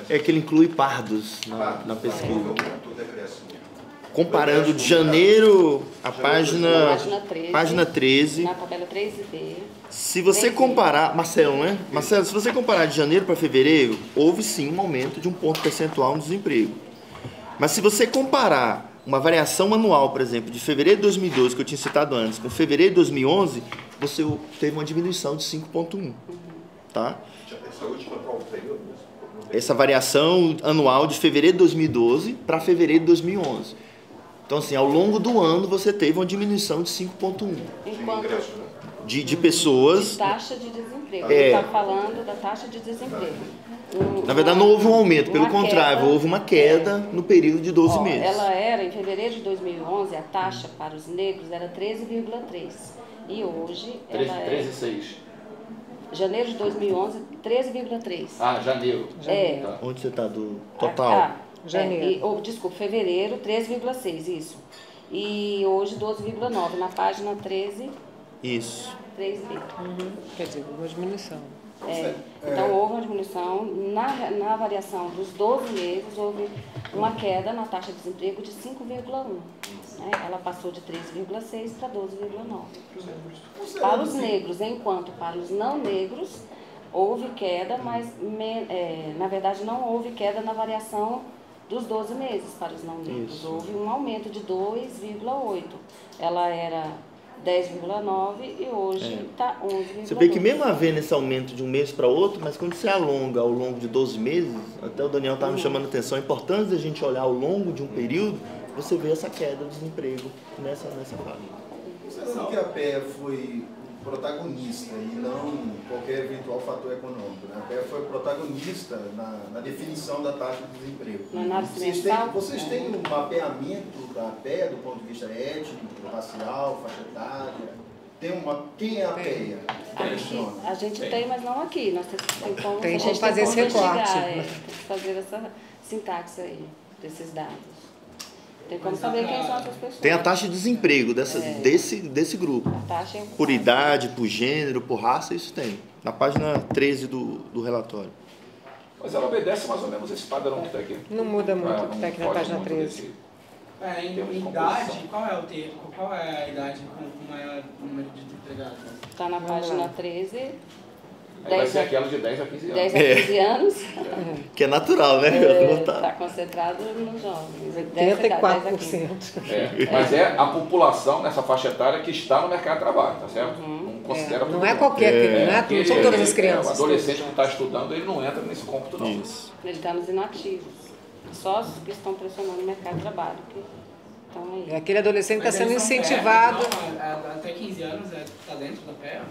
É que ele inclui pardos na pesquisa. Comparando de janeiro a página 13. Na tabela 13B. Se você comparar, Marcelo, né? Marcelo, se você comparar de janeiro para fevereiro, houve sim um aumento de 1 ponto percentual no desemprego. Mas se você comparar uma variação anual, por exemplo, de fevereiro de 2012, que eu tinha citado antes, com fevereiro de 2011, você teve uma diminuição de 5,1. Tá? Essa variação anual de fevereiro de 2012 para fevereiro de 2011. Então, assim, ao longo do ano você teve uma diminuição de 5,1. De pessoas... De taxa de desemprego. Ele está falando da taxa de desemprego. Na verdade, não houve um aumento, pelo contrário, houve uma queda no período de 12 meses. Ela era, em fevereiro de 2011, a taxa para os negros era 13,3. E hoje ela é... 13,6. Janeiro de 2011, 13,3. Ah, janeiro. Tá. Onde você está do total? Janeiro. Desculpa, fevereiro, 13,6, isso. E hoje, 12,9. Na página 13... Isso. 3B. Quer dizer, uma diminuição. Então, houve uma diminuição. Na variação dos 12 meses, houve uma queda na taxa de desemprego de 5,1. Né? Ela passou de 13,6 para 12,9. Para os negros, enquanto para os não negros, houve queda, mas, na verdade, não houve queda na variação dos 12 meses para os não negros. Isso. Houve um aumento de 2,8. Ela era 10,9 e hoje está 11,2. Você vê que mesmo havendo esse aumento de um mês para outro, mas quando você alonga ao longo de 12 meses, até o Daniel estava me chamando a atenção, a importância da gente olhar ao longo de um período, você vê essa queda do desemprego nessa fase. Você sabe que a PEA foi protagonista e não qualquer eventual fator econômico, né? A PEA foi protagonista na definição da taxa de desemprego. Vocês têm um mapeamento da PEA do ponto de vista étnico, racial, faixa etária? Quem é a PEA? A gente tem, mas não aqui. Nós tem como fazer esse recorte. Tem que fazer essa sintaxe aí, desses dados. Tem como saber quem são essas pessoas. Tem a taxa de desemprego desse grupo. Por idade, por gênero, por raça, isso tem. Na página 13 do relatório. Mas ela obedece mais ou menos esse padrão que está aqui. Não muda muito o que está aqui na página 13. Em idade, qual é a idade com maior número de desempregados? Está na página 13. Vai ser aquela de 10 a 15 anos. 10 a 15 anos. Que é natural, né? Está concentrado nos jovens. 84%. Mas é a população nessa faixa etária que está no mercado de trabalho, tá certo? Não considera não é qualquer criança, não são todas as crianças. O adolescente que está estudando, ele não entra nesse cômputo, não. Isso. Ele está nos inativos. Só os que estão pressionando o mercado de trabalho. Então, aí. Aquele adolescente está sendo incentivado. Até 15 anos está dentro da PEA?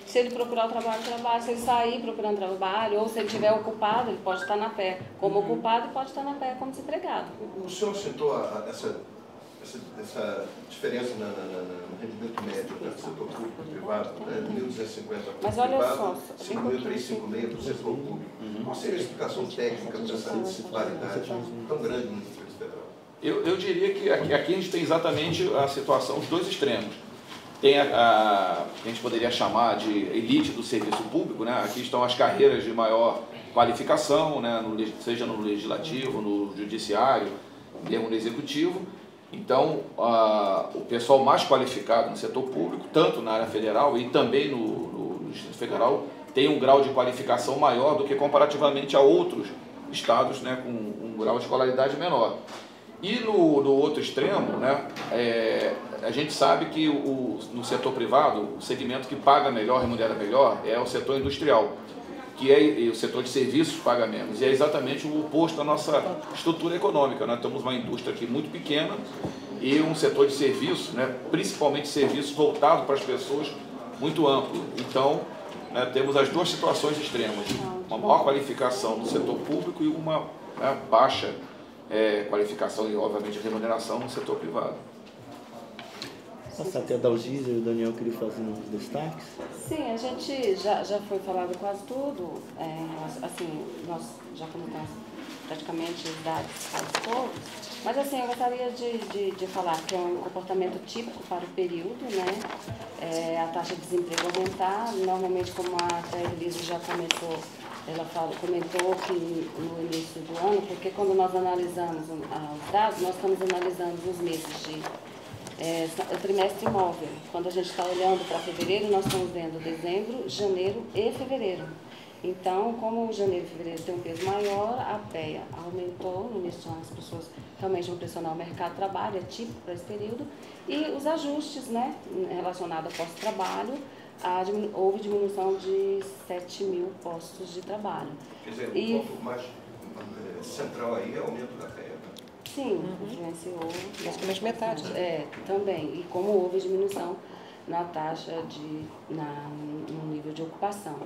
Se ele procurar o trabalho. Se ele sair procurando trabalho, ou se ele estiver ocupado, ele pode estar na PEA como ocupado e pode estar na PEA como desempregado. O senhor citou essa diferença no rendimento médio do setor público e privado, né, de 1.250 para o privado, 5.356 para o setor público. Qual seria a explicação técnica para essa disparidade tão grande no Distrito Federal? Eu diria que aqui a gente tem exatamente a situação, os dois extremos. Tem a gente poderia chamar de elite do serviço público, né? Aqui estão as carreiras de maior qualificação, né? Seja no legislativo, no judiciário, mesmo no executivo. Então, o pessoal mais qualificado no setor público, tanto na área federal e também no Distrito Federal, tem um grau de qualificação maior do que comparativamente a outros estados, né? Com um grau de escolaridade menor. E no outro extremo, né, a gente sabe que no setor privado, o segmento que paga melhor, remunera melhor, é o setor industrial, que é o setor de serviços paga menos. E é exatamente o oposto da nossa estrutura econômica. Nós temos uma indústria aqui muito pequena e um setor de serviços, né, principalmente serviços voltados para as pessoas, muito amplo. Então, né, temos as duas situações extremas, uma maior qualificação no setor público e uma baixa qualificação e, obviamente, remuneração no setor privado. Passar até a Dalgisa e o Daniel queria fazer uns destaques. Sim, a gente já foi falado quase tudo. Assim, nós já comentamos praticamente os dados todos. Mas assim, eu gostaria de falar que é um comportamento típico para o período, né? A taxa de desemprego aumentar. Normalmente, como a Elisa já comentou que no início do ano, porque quando nós analisamos os dados, nós estamos analisando os meses de trimestre imóvel. Quando a gente está olhando para fevereiro, nós estamos vendo dezembro, janeiro e fevereiro. Então, como janeiro e fevereiro tem um peso maior, a PEA aumentou no início do ano, as pessoas realmente vão pressionar o mercado de trabalho, é típico para esse período, e os ajustes, né, relacionados ao pós-trabalho, houve diminuição de 7 mil postos de trabalho. Quer dizer, um ponto mais central aí é o aumento da PEA. Sim, influenciou. Basicamente metade. Também. E como houve diminuição na taxa no nível de ocupação.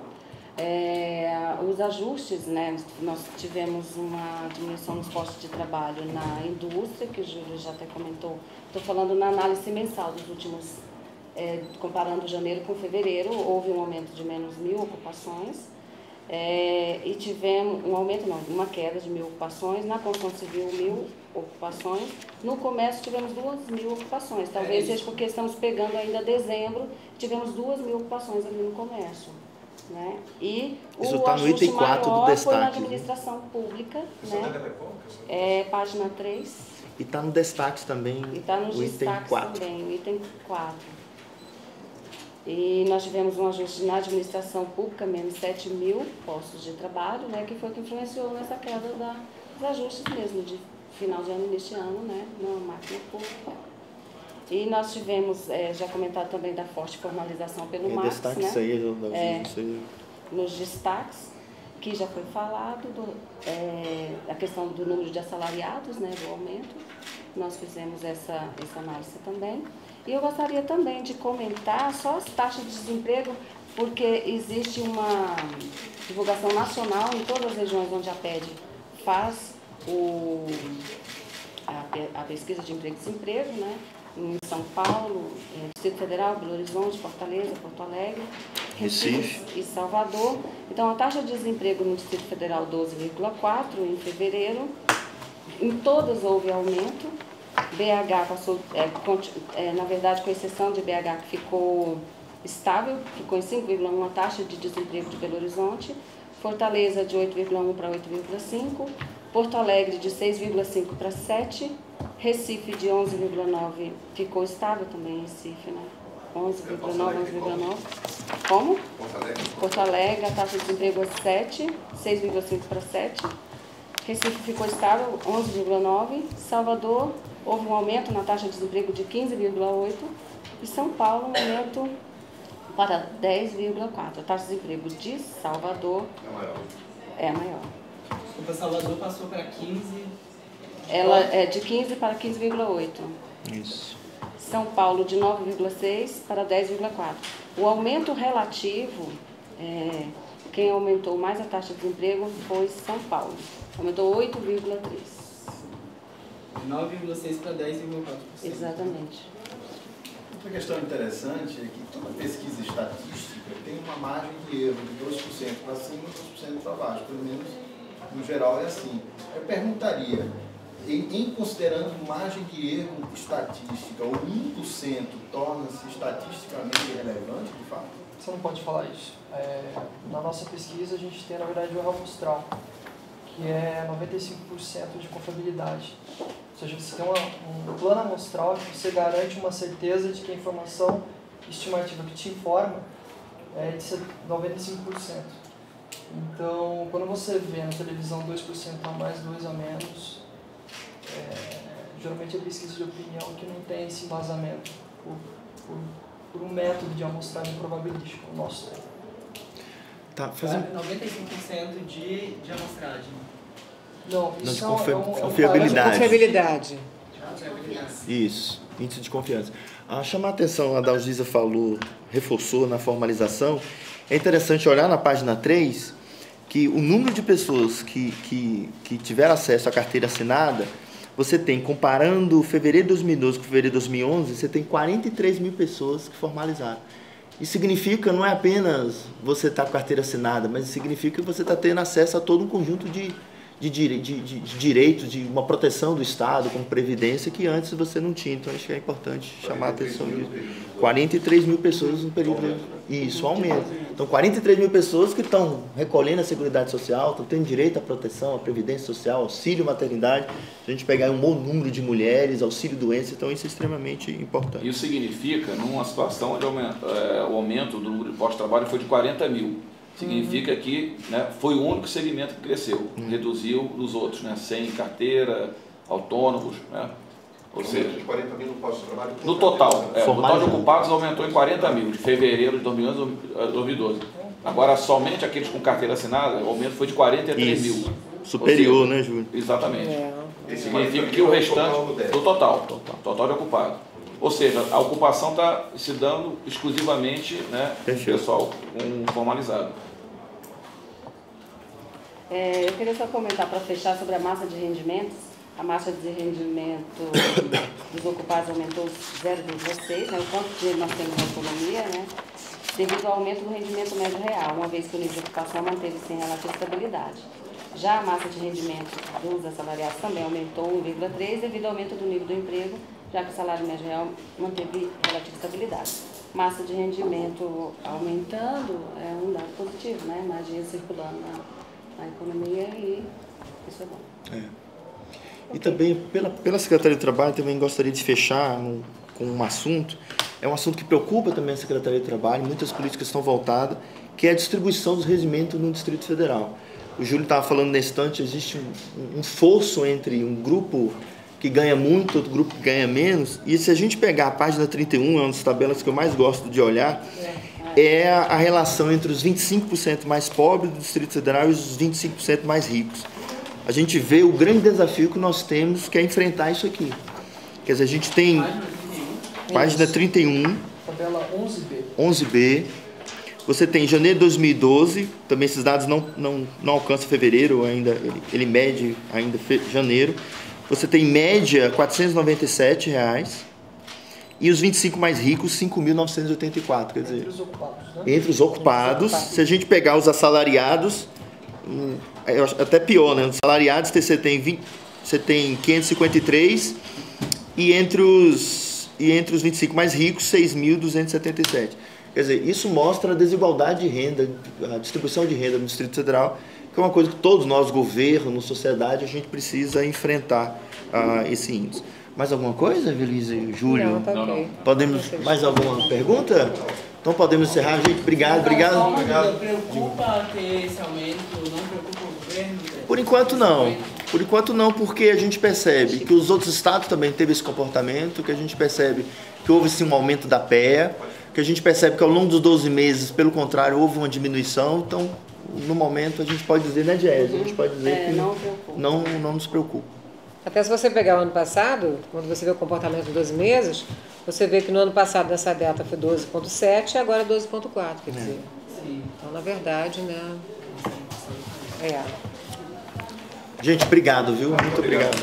Os ajustes, né, nós tivemos uma diminuição nos postos de trabalho na indústria, que o Júlio já até comentou. Estou falando na análise mensal dos últimos, comparando janeiro com fevereiro, houve um aumento de menos 1.000 ocupações. E tivemos uma queda de 1.000 ocupações, na construção civil 1.000 ocupações, no comércio tivemos 2.000 ocupações, talvez seja porque estamos pegando ainda dezembro, tivemos 2.000 ocupações ali no comércio. Né? E isso está no item 4 do destaque. Foi na administração pública, né? Página 3. E está no destaque também, e tá nos o item 4. Também, o item 4. E nós tivemos um ajuste na administração pública, menos 7 mil postos de trabalho, né? Que foi o que influenciou nessa queda dos ajustes mesmo, de final de ano, início de ano, né? Na máquina pública. E nós tivemos, já comentado também da forte formalização pelo MAX, destaque né? Isso aí, nos destaques, que já foi falado, a questão do número de assalariados, né, do aumento. Nós fizemos essa análise também. E eu gostaria também de comentar só as taxas de desemprego, porque existe uma divulgação nacional em todas as regiões onde a PED faz a pesquisa de emprego e desemprego, né? Em São Paulo, Distrito Federal, Belo Horizonte, Fortaleza, Porto Alegre, Recife e Salvador. Então, a taxa de desemprego no Distrito Federal 12,4% em fevereiro. Em todas houve aumento. BH passou, na verdade, com exceção de BH, que ficou estável, ficou em 5,1% a taxa de desemprego de Belo Horizonte. Fortaleza de 8,1% para 8,5%. Porto Alegre de 6,5% para 7%. Recife de 11,9%, ficou estável também Recife, né? 11,9%, 11,9%. Como? Porto Alegre, a taxa de desemprego é 7%, 6,5% para 7%. Recife ficou estável, 11,9%. Salvador, houve um aumento na taxa de desemprego de 15,8%. E São Paulo, um aumento para 10,4%. A taxa de desemprego de Salvador é a maior. O Salvador passou para 15%. Ela é de 15 para 15,8. Isso. São Paulo de 9,6 para 10,4. O aumento relativo, quem aumentou mais a taxa de desemprego foi São Paulo. Aumentou 8,3. De 9,6 para 10,4%. Exatamente. Outra questão interessante é que toda pesquisa estatística tem uma margem de erro de 2% para cima e 2% para baixo. Pelo menos, no geral, é assim. Eu perguntaria, em considerando margem de erro estatística, o 1% torna-se estatisticamente relevante, de fato? Você não pode falar isso. Na nossa pesquisa, a gente tem, na verdade, o erro amostral, que é 95% de confiabilidade. Ou seja, você tem um plano amostral que você garante uma certeza de que a informação estimativa que te informa é de 95%. Então, quando você vê na televisão 2% a mais, 2% a menos, geralmente é pesquisa de opinião que não tem esse embasamento por um método de amostragem probabilística, o nosso tem. Tá, fazendo... 95% de amostragem. Não, isso é confiabilidade. Isso, índice de confiança. Chamar a atenção, a Dalgisa falou, reforçou na formalização, é interessante olhar na página 3 que o número de pessoas que tiveram acesso à carteira assinada você tem, comparando fevereiro de 2012 com fevereiro de 2011, você tem 43 mil pessoas que formalizaram. Isso significa, não é apenas você estar com carteira assinada, mas significa que você está tendo acesso a todo um conjunto de direitos, de uma proteção do Estado, como previdência, que antes você não tinha. Então, acho que é importante chamar a atenção disso. 43 mil pessoas no período. Isso, aumenta. Então, 43 mil pessoas que estão recolhendo a Seguridade Social, estão tendo direito à proteção, à Previdência Social, auxílio maternidade. Se a gente pegar um bom número de mulheres, auxílio doença, então isso é extremamente importante. Isso significa, numa situação onde o aumento do número de postos de trabalho foi de 40 mil. Significa que, né, foi o único segmento que cresceu, reduziu nos outros, né, sem carteira, autônomos, né, ou seja, de 40 mil no posto de trabalho. No total, o total de ocupados aumentou em 40 mil, de fevereiro de 2012. Agora, somente aqueles com carteira assinada, o aumento foi de 43 mil. Superior, seja, né, Júlio? Exatamente. Significa que o restante, do total de ocupados. Ou seja, a ocupação está se dando exclusivamente, né, pessoal formalizado. Eu queria só comentar para fechar sobre a massa de rendimentos. A massa de rendimento dos ocupados aumentou 0,6, né, o quanto de dinheiro nós temos na economia, né, devido ao aumento do rendimento médio real, uma vez que o nível de ocupação manteve-se em relativa estabilidade. Já a massa de rendimento dos assalariados também aumentou 1,3 devido ao aumento do nível do emprego, já que o salário médio real manteve relativa estabilidade. Massa de rendimento aumentando é um dado positivo, né? Mais dinheiro circulando na economia e isso é bom. E também, pela Secretaria do Trabalho, também gostaria de fechar com um assunto. É um assunto que preocupa também a Secretaria do Trabalho, muitas políticas estão voltadas, que é a distribuição dos rendimentos no Distrito Federal. O Júlio estava falando nesse instante, existe um fosso entre um grupo que ganha muito, outro grupo que ganha menos, e se a gente pegar a página 31, é uma das tabelas que eu mais gosto de olhar, é a relação entre os 25% mais pobres do Distrito Federal e os 25% mais ricos. A gente vê o grande desafio que nós temos, que é enfrentar isso aqui. Quer dizer, a gente tem página 31, tabela 11B, você tem janeiro de 2012, também esses dados não alcançam fevereiro, ainda ele mede ainda janeiro. Você tem média R$ 497 e os 25 mais ricos R$ 5.984, quer dizer, entre os ocupados, se a gente pegar os assalariados, até pior, né? Os assalariados você tem 553 e entre os 25 mais ricos 6.277. Quer dizer, isso mostra a desigualdade de renda, a distribuição de renda no Distrito Federal, que é uma coisa que todos nós, governo, sociedade, a gente precisa enfrentar esse índice. Mais alguma coisa, Evelise e Júlio? Não, tá ok. Podemos, mais alguma pergunta? Então podemos encerrar, gente. Obrigado. Preocupa ter esse aumento? Não preocupa o governo? Por enquanto não. Por enquanto não, porque a gente percebe que os outros estados também teve esse comportamento, que a gente percebe que houve sim um aumento da PEA, que a gente percebe que ao longo dos 12 meses, pelo contrário, houve uma diminuição. Então, no momento, a gente pode dizer, né, Jess? A gente pode dizer que não nos preocupa. Até se você pegar o ano passado, quando você vê o comportamento de 12 meses, você vê que no ano passado nessa data foi 12,7 e agora é 12,4, quer dizer. Então, na verdade, né? Gente, obrigado, viu? Muito obrigado.